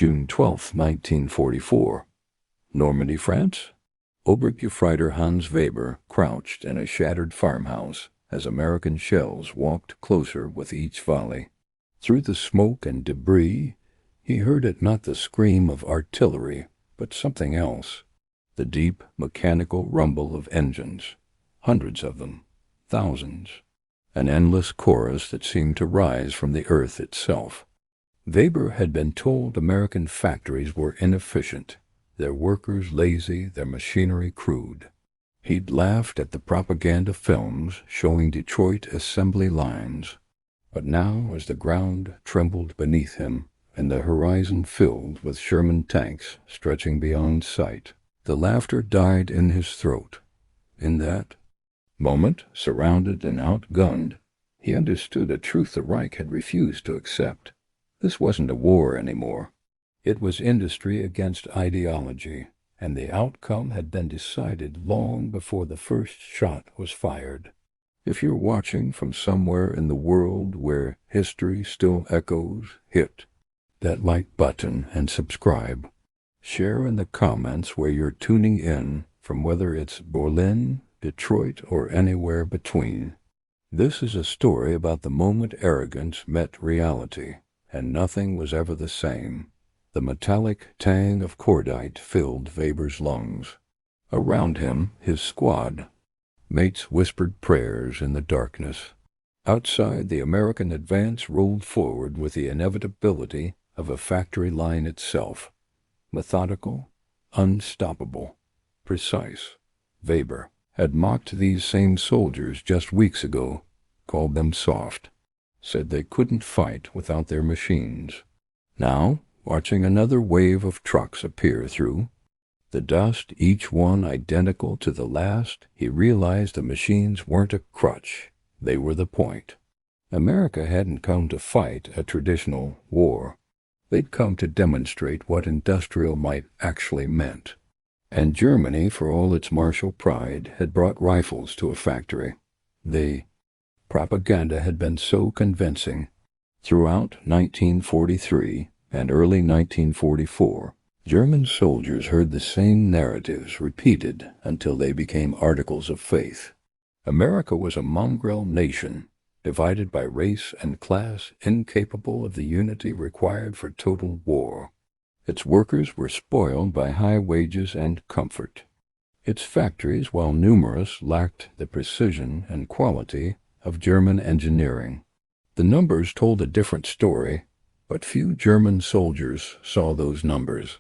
June 12, 1944. Normandy, France. Obergefreiter Hans Weber crouched in a shattered farmhouse as American shells walked closer with each volley. Through the smoke and debris, he heard it not the scream of artillery, but something else. The deep, mechanical rumble of engines. Hundreds of them. Thousands. An endless chorus that seemed to rise from the earth itself. Weber had been told American factories were inefficient, their workers lazy, their machinery crude. He'd laughed at the propaganda films showing Detroit assembly lines. But now, as the ground trembled beneath him, and the horizon filled with Sherman tanks stretching beyond sight, the laughter died in his throat. In that moment, surrounded and outgunned, he understood a truth the Reich had refused to accept. This wasn't a war anymore. It was industry against ideology, and the outcome had been decided long before the first shot was fired. If you're watching from somewhere in the world where history still echoes, hit that like button and subscribe. Share in the comments where you're tuning in from, whether it's Berlin, Detroit, or anywhere between. This is a story about the moment arrogance met reality, and nothing was ever the same. The metallic tang of cordite filled Weber's lungs. Around him, his squad mates whispered prayers in the darkness. Outside, the American advance rolled forward with the inevitability of a factory line itself. Methodical, unstoppable, precise. Weber had mocked these same soldiers just weeks ago, called them soft, said they couldn't fight without their machines. Now, watching another wave of trucks appear through the dust, each one identical to the last, he realized the machines weren't a crutch, they were the point. America hadn't come to fight a traditional war. They'd come to demonstrate what industrial might actually meant. And Germany, for all its martial pride, had brought rifles to a factory. The propaganda had been so convincing. Throughout 1943 and early 1944, German soldiers heard the same narratives repeated until they became articles of faith. America was a mongrel nation, divided by race and class, incapable of the unity required for total war. Its workers were spoiled by high wages and comfort. Its factories, while numerous, lacked the precision and quality of German engineering. The numbers told a different story, but few German soldiers saw those numbers.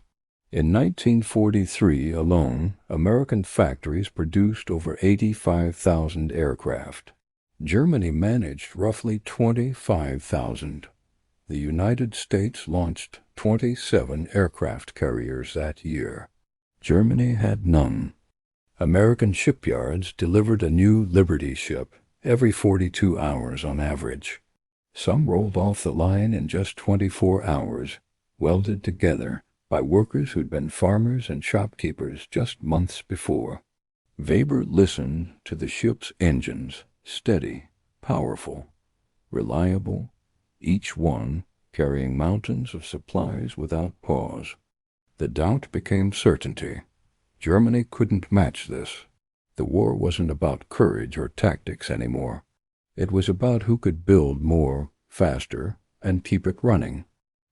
In 1943 alone, American factories produced over 85,000 aircraft. Germany managed roughly 25,000. The United States launched 27 aircraft carriers that year. Germany had none. American shipyards delivered a new Liberty ship every 42 hours on average. Some rolled off the line in just 24 hours, welded together by workers who'd been farmers and shopkeepers just months before. Weber listened to the ship's engines, steady, powerful, reliable, each one carrying mountains of supplies without pause. The doubt became certainty. Germany couldn't match this. The war wasn't about courage or tactics anymore. It was about who could build more, faster, and keep it running.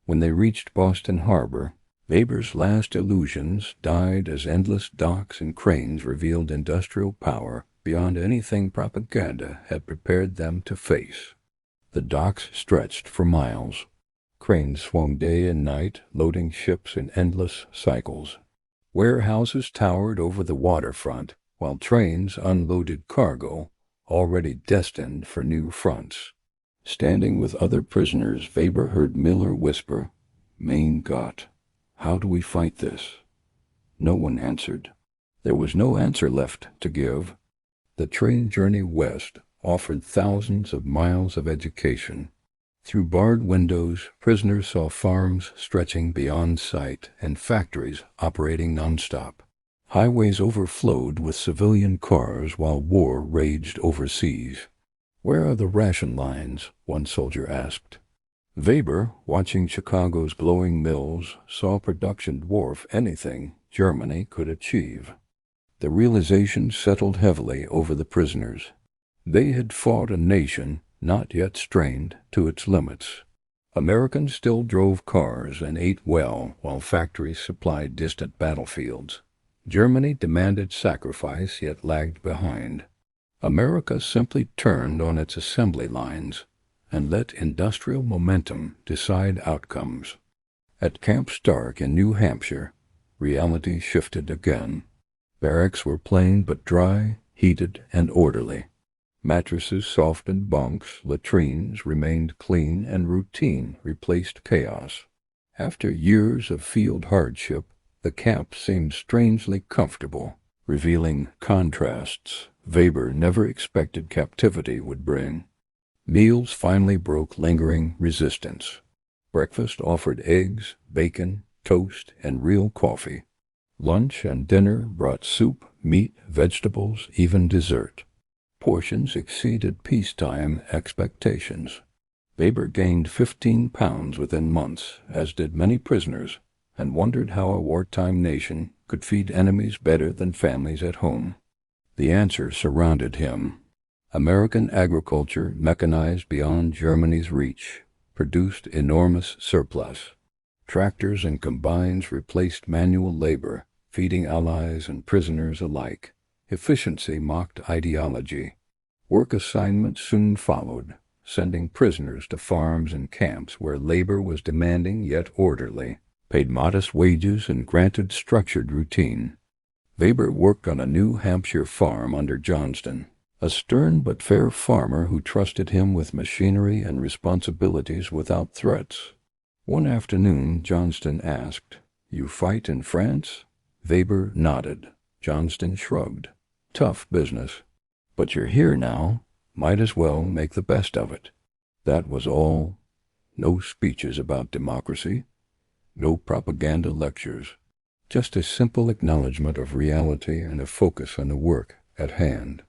When they reached Boston Harbor, Weber's last illusions died as endless docks and cranes revealed industrial power beyond anything propaganda had prepared them to face. The docks stretched for miles. Cranes swung day and night, loading ships in endless cycles. Warehouses towered over the waterfront, while trains unloaded cargo already destined for new fronts. Standing with other prisoners, Weber heard Miller whisper, "Mein Gott, how do we fight this?" No one answered. There was no answer left to give. The train journey west offered thousands of miles of education. Through barred windows, prisoners saw farms stretching beyond sight and factories operating nonstop. Highways overflowed with civilian cars while war raged overseas. "Where are the ration lines?" one soldier asked. Weber, watching Chicago's glowing mills, saw production dwarf anything Germany could achieve. The realization settled heavily over the prisoners. They had fought a nation not yet strained to its limits. Americans still drove cars and ate well while factories supplied distant battlefields. Germany demanded sacrifice yet lagged behind. America simply turned on its assembly lines and let industrial momentum decide outcomes. At Camp Stark in New Hampshire, reality shifted again. Barracks were plain but dry, heated, and orderly. Mattresses softened bunks, latrines remained clean, and routine replaced chaos. After years of field hardship, the camp seemed strangely comfortable, revealing contrasts Weber never expected captivity would bring. Meals finally broke lingering resistance. Breakfast offered eggs, bacon, toast, and real coffee. Lunch and dinner brought soup, meat, vegetables, even dessert. Portions exceeded peacetime expectations. Weber gained 15 pounds within months, as did many prisoners, and wondered how a wartime nation could feed enemies better than families at home. The answer surrounded him. American agriculture, mechanized beyond Germany's reach, produced enormous surplus. Tractors and combines replaced manual labor, feeding allies and prisoners alike. Efficiency mocked ideology. Work assignments soon followed, sending prisoners to farms and camps where labor was demanding yet orderly, paid modest wages, and granted structured routine. Weber worked on a New Hampshire farm under Johnston, a stern but fair farmer who trusted him with machinery and responsibilities without threats. One afternoon, Johnston asked, "You fight in France?" Weber nodded. Johnston shrugged. "Tough business. But you're here now. Might as well make the best of it." That was all. No speeches about democracy. No propaganda lectures. Just a simple acknowledgement of reality and a focus on the work at hand.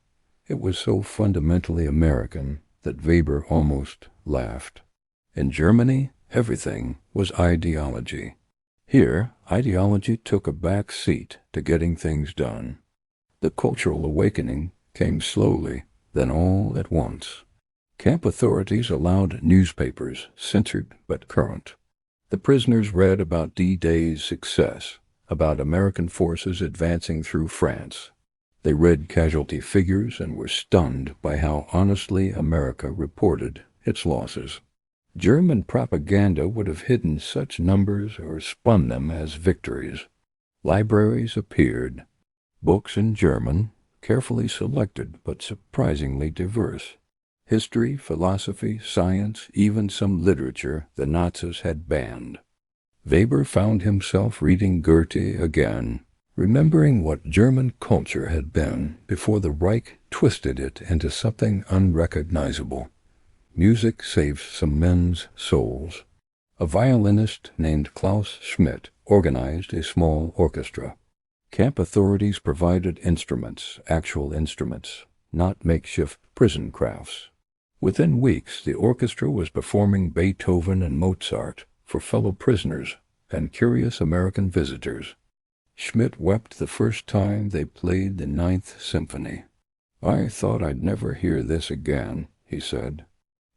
It was so fundamentally American that Weber almost laughed. In Germany, everything was ideology. Here, ideology took a back seat to getting things done. The cultural awakening came slowly, then all at once. Camp authorities allowed newspapers, censored but current. The prisoners read about D-Day's success, about American forces advancing through France. They read casualty figures and were stunned by how honestly America reported its losses. German propaganda would have hidden such numbers or spun them as victories. Libraries appeared. Books in German, carefully selected but surprisingly diverse. History, philosophy, science, even some literature the Nazis had banned. Weber found himself reading Goethe again, remembering what German culture had been before the Reich twisted it into something unrecognizable. Music saved some men's souls. A violinist named Klaus Schmidt organized a small orchestra. Camp authorities provided instruments, actual instruments, not makeshift prison crafts. Within weeks, the orchestra was performing Beethoven and Mozart for fellow prisoners and curious American visitors. Schmidt wept the first time they played the Ninth Symphony. "I thought I'd never hear this again," he said.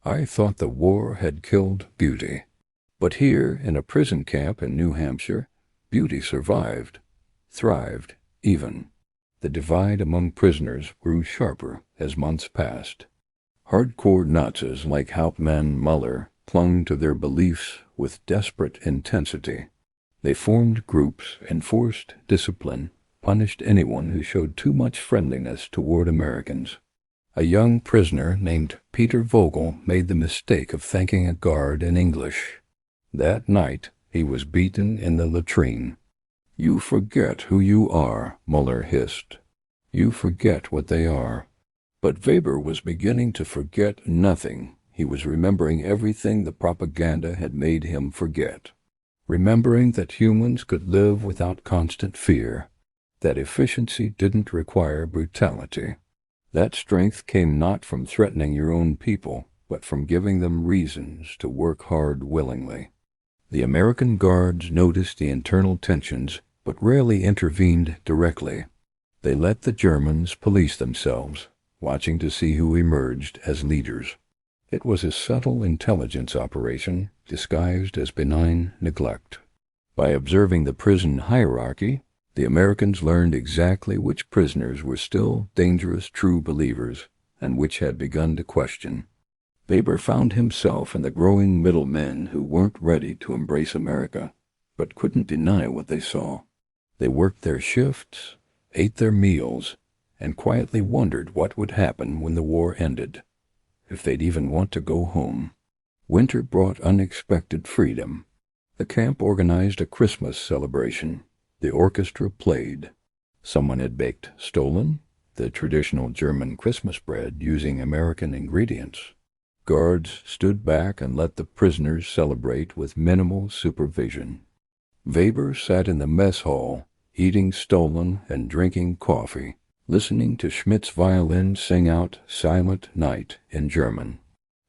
"I thought the war had killed beauty." But here, in a prison camp in New Hampshire, beauty survived, thrived even. The divide among prisoners grew sharper as months passed. Hardcore Nazis like Hauptmann Muller clung to their beliefs with desperate intensity. They formed groups, enforced discipline, punished anyone who showed too much friendliness toward Americans. A young prisoner named Peter Vogel made the mistake of thanking a guard in English. That night, he was beaten in the latrine. "You forget who you are," Muller hissed. "You forget what they are." But Weber was beginning to forget nothing. He was remembering everything the propaganda had made him forget. Remembering that humans could live without constant fear, that efficiency didn't require brutality. That strength came not from threatening your own people, but from giving them reasons to work hard willingly. The American guards noticed the internal tensions, but rarely intervened directly. They let the Germans police themselves, watching to see who emerged as leaders. It was a subtle intelligence operation disguised as benign neglect. By observing the prison hierarchy, the Americans learned exactly which prisoners were still dangerous true believers and which had begun to question. Weber found himself in the growing middlemen who weren't ready to embrace America, but couldn't deny what they saw. They worked their shifts, ate their meals, and quietly wondered what would happen when the war ended, if they'd even want to go home. Winter brought unexpected freedom. The camp organized a Christmas celebration. The orchestra played. Someone had baked Stollen, the traditional German Christmas bread using American ingredients. Guards stood back and let the prisoners celebrate with minimal supervision. Weber sat in the mess hall, eating Stollen and drinking coffee, listening to Schmidt's violin sing out Silent Night in German.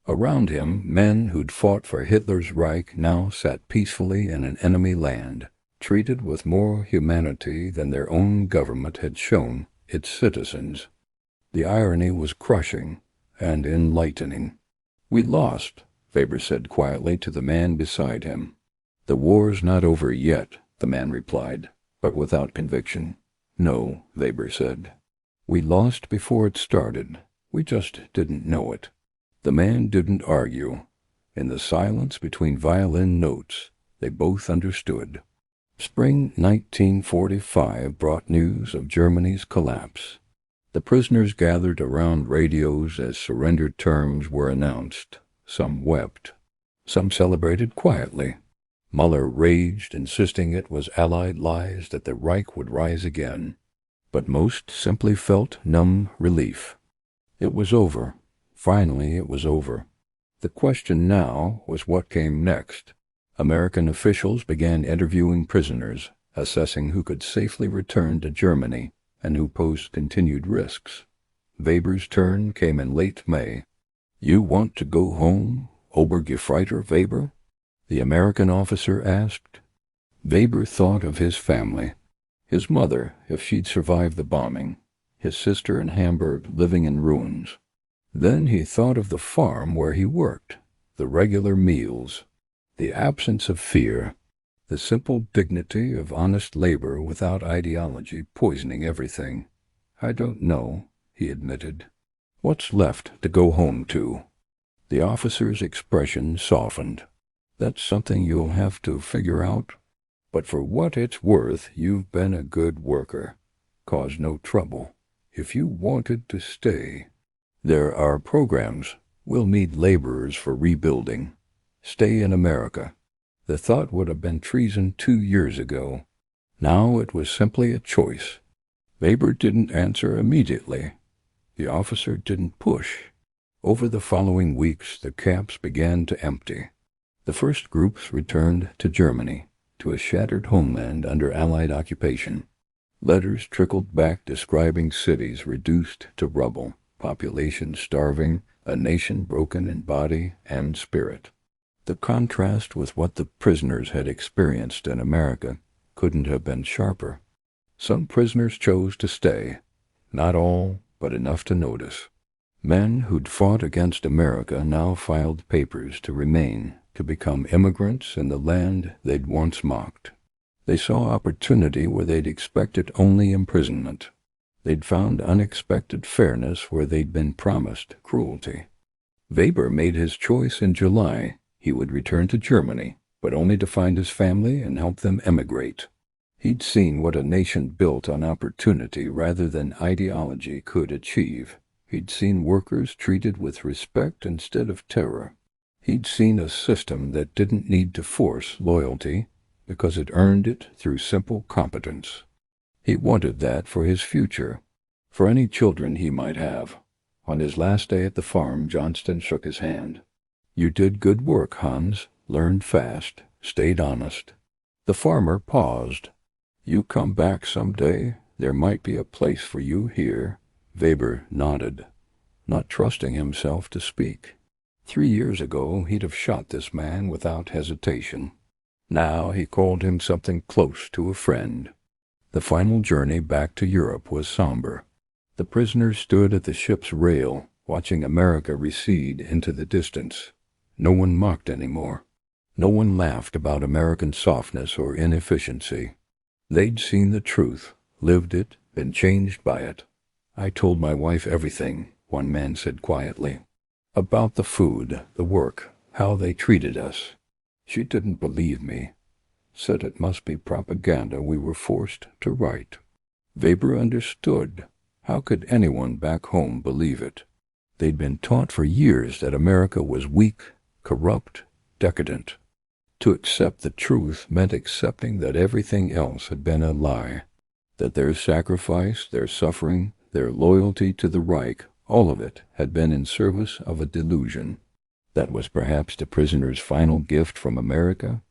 Around him, men who'd fought for Hitler's Reich now sat peacefully in an enemy land, treated with more humanity than their own government had shown its citizens. The irony was crushing and enlightening. "We lost," Weber said quietly to the man beside him. "The war's not over yet," the man replied, but without conviction. "No," Weber said. "We lost before it started. We just didn't know it." The man didn't argue. In the silence between violin notes, they both understood. Spring 1945 brought news of Germany's collapse. The prisoners gathered around radios as surrender terms were announced. Some wept. Some celebrated quietly. Muller raged, insisting it was Allied lies that the Reich would rise again. But most simply felt numb relief. It was over. Finally, it was over. The question now was what came next. American officials began interviewing prisoners, assessing who could safely return to Germany and who posed continued risks. Weber's turn came in late May. "You want to go home, Obergefreiter Weber?" the American officer asked. Weber thought of his family. His mother, if she'd survived the bombing. His sister in Hamburg living in ruins. Then he thought of the farm where he worked, the regular meals, the absence of fear, the simple dignity of honest labor without ideology poisoning everything. "I don't know," he admitted. "What's left to go home to?" The officer's expression softened. "That's something you'll have to figure out. But for what it's worth, you've been a good worker. Caused no trouble. If you wanted to stay, there are programs. We'll need laborers for rebuilding. Stay in America." The thought would have been treason 2 years ago. Now it was simply a choice. Weber didn't answer immediately. The officer didn't push. Over the following weeks, the camps began to empty. The first groups returned to Germany, to a shattered homeland under Allied occupation. Letters trickled back describing cities reduced to rubble, population starving, a nation broken in body and spirit. The contrast with what the prisoners had experienced in America couldn't have been sharper. Some prisoners chose to stay. Not all, but enough to notice. Men who'd fought against America now filed papers to remain, to become immigrants in the land they'd once mocked. They saw opportunity where they'd expected only imprisonment. They'd found unexpected fairness where they'd been promised cruelty. Weber made his choice in July. He would return to Germany, but only to find his family and help them emigrate. He'd seen what a nation built on opportunity rather than ideology could achieve. He'd seen workers treated with respect instead of terror. He'd seen a system that didn't need to force loyalty because it earned it through simple competence. He wanted that for his future, for any children he might have. On his last day at the farm, Johnston shook his hand. "You did good work, Hans. Learned fast. Stayed honest." The farmer paused. "You come back someday. There might be a place for you here." Weber nodded, not trusting himself to speak. 3 years ago, he'd have shot this man without hesitation. Now he called him something close to a friend. The final journey back to Europe was somber. The prisoners stood at the ship's rail, watching America recede into the distance. No one mocked anymore. No one laughed about American softness or inefficiency. They'd seen the truth, lived it, been changed by it. "I told my wife everything," one man said quietly. "About the food, the work, how they treated us. She didn't believe me. Said it must be propaganda we were forced to write." Weber understood. How could anyone back home believe it? They'd been taught for years that America was weak, corrupt, decadent. To accept the truth meant accepting that everything else had been a lie, that their sacrifice, their suffering, their loyalty to the Reich, all of it had been in service of a delusion. That was perhaps the prisoners' final gift from America.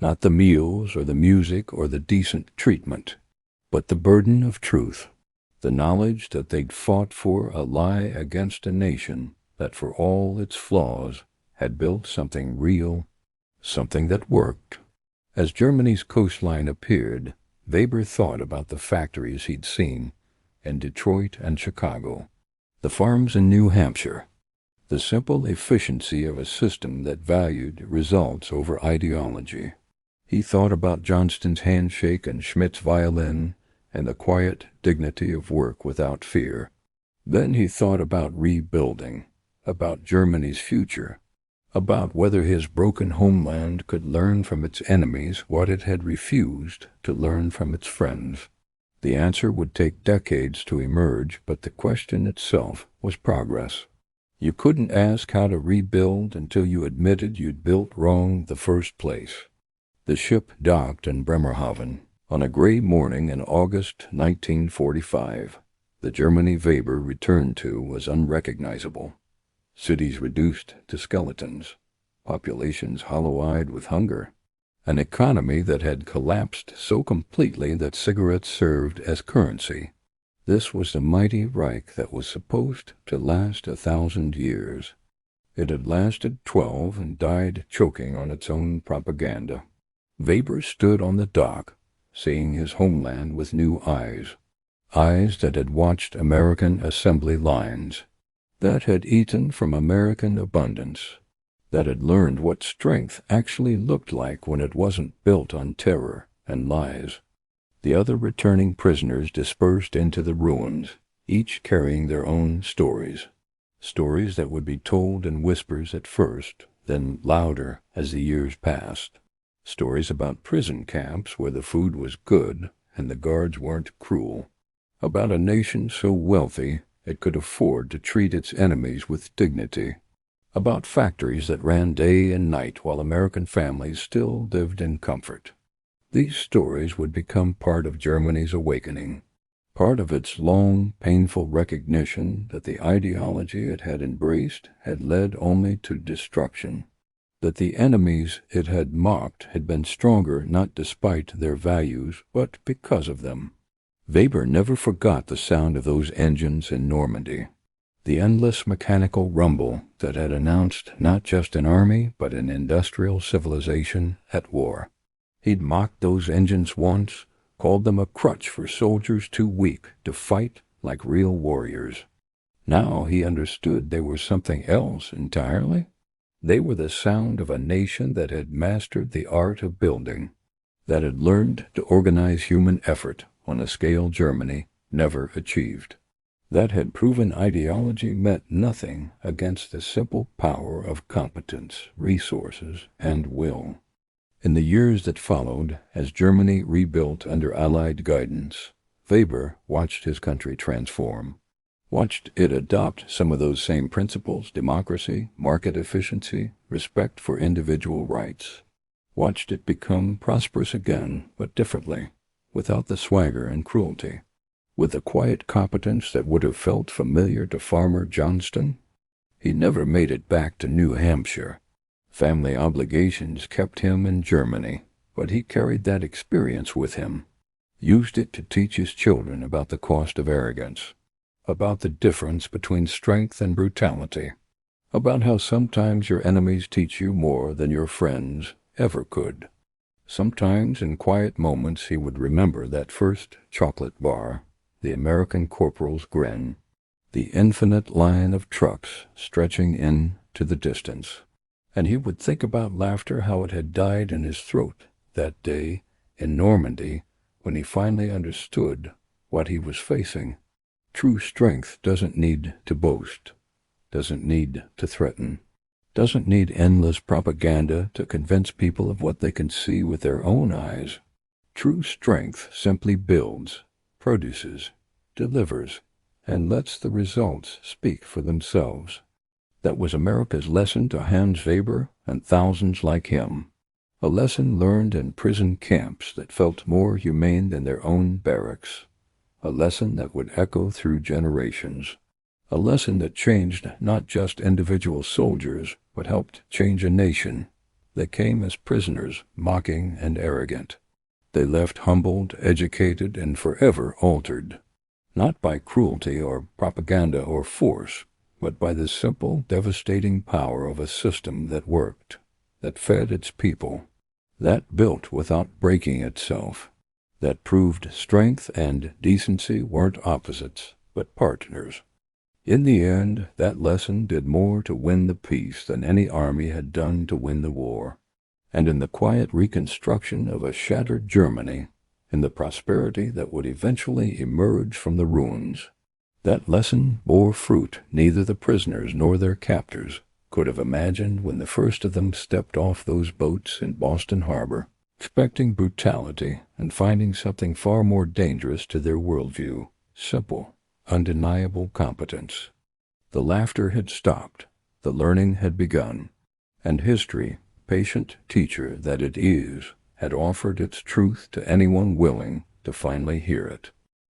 Not the meals or the music or the decent treatment, but the burden of truth, the knowledge that they'd fought for a lie against a nation that, for all its flaws, had built something real, something that worked. As Germany's coastline appeared, Weber thought about the factories he'd seen in Detroit and Chicago, the farms in New Hampshire, the simple efficiency of a system that valued results over ideology. He thought about Johnston's handshake and Schmidt's violin and the quiet dignity of work without fear. Then he thought about rebuilding, about Germany's future, about whether his broken homeland could learn from its enemies what it had refused to learn from its friends. The answer would take decades to emerge, but the question itself was progress. You couldn't ask how to rebuild until you admitted you'd built wrong the first place. The ship docked in Bremerhaven on a gray morning in August 1945. The Germany Weber returned to was unrecognizable. Cities reduced to skeletons, populations hollow-eyed with hunger, an economy that had collapsed so completely that cigarettes served as currency. This was the mighty Reich that was supposed to last 1,000 years. It had lasted 12 and died choking on its own propaganda. Weber stood on the dock, seeing his homeland with new eyes, eyes that had watched American assembly lines, that had eaten from American abundance, that had learned what strength actually looked like when it wasn't built on terror and lies. The other returning prisoners dispersed into the ruins, each carrying their own stories, stories that would be told in whispers at first, then louder as the years passed. Stories about prison camps where the food was good and the guards weren't cruel, about a nation so wealthy it could afford to treat its enemies with dignity, about factories that ran day and night while American families still lived in comfort. These stories would become part of Germany's awakening, part of its long, painful recognition that the ideology it had embraced had led only to destruction, that the enemies it had mocked had been stronger not despite their values, but because of them. Weber never forgot the sound of those engines in Normandy, the endless mechanical rumble that had announced not just an army but an industrial civilization at war. He'd mocked those engines once, called them a crutch for soldiers too weak to fight like real warriors. Now he understood they were something else entirely. They were the sound of a nation that had mastered the art of building, that had learned to organize human effort on a scale Germany never achieved, that had proven ideology meant nothing against the simple power of competence, resources, and will. In the years that followed, as Germany rebuilt under Allied guidance, Weber watched his country transform, watched it adopt some of those same principles: democracy, market efficiency, respect for individual rights. Watched it become prosperous again, but differently, without the swagger and cruelty, with the quiet competence that would have felt familiar to Farmer Johnston. He never made it back to New Hampshire. Family obligations kept him in Germany, but he carried that experience with him, used it to teach his children about the cost of arrogance, about the difference between strength and brutality, about how sometimes your enemies teach you more than your friends ever could. Sometimes in quiet moments he would remember that first chocolate bar, the American corporal's grin, the infinite line of trucks stretching into the distance, and he would think about laughter, how it had died in his throat that day in Normandy when he finally understood what he was facing. True strength doesn't need to boast, doesn't need to threaten, doesn't need endless propaganda to convince people of what they can see with their own eyes. True strength simply builds, produces, delivers, and lets the results speak for themselves. That was America's lesson to Hans Weber and thousands like him. A lesson learned in prison camps that felt more humane than their own barracks. A lesson that would echo through generations. A lesson that changed not just individual soldiers, but helped change a nation. They came as prisoners, mocking and arrogant. They left humbled, educated, and forever altered. Not by cruelty or propaganda or force, but by the simple, devastating power of a system that worked, that fed its people, that built without breaking itself, that proved strength and decency weren't opposites, but partners. In the end, that lesson did more to win the peace than any army had done to win the war. And in the quiet reconstruction of a shattered Germany, in the prosperity that would eventually emerge from the ruins, that lesson bore fruit neither the prisoners nor their captors could have imagined when the first of them stepped off those boats in Boston Harbor, expecting brutality and finding something far more dangerous to their worldview: simple, undeniable competence. The laughter had stopped, the learning had begun, and history, patient teacher that it is, had offered its truth to anyone willing to finally hear it.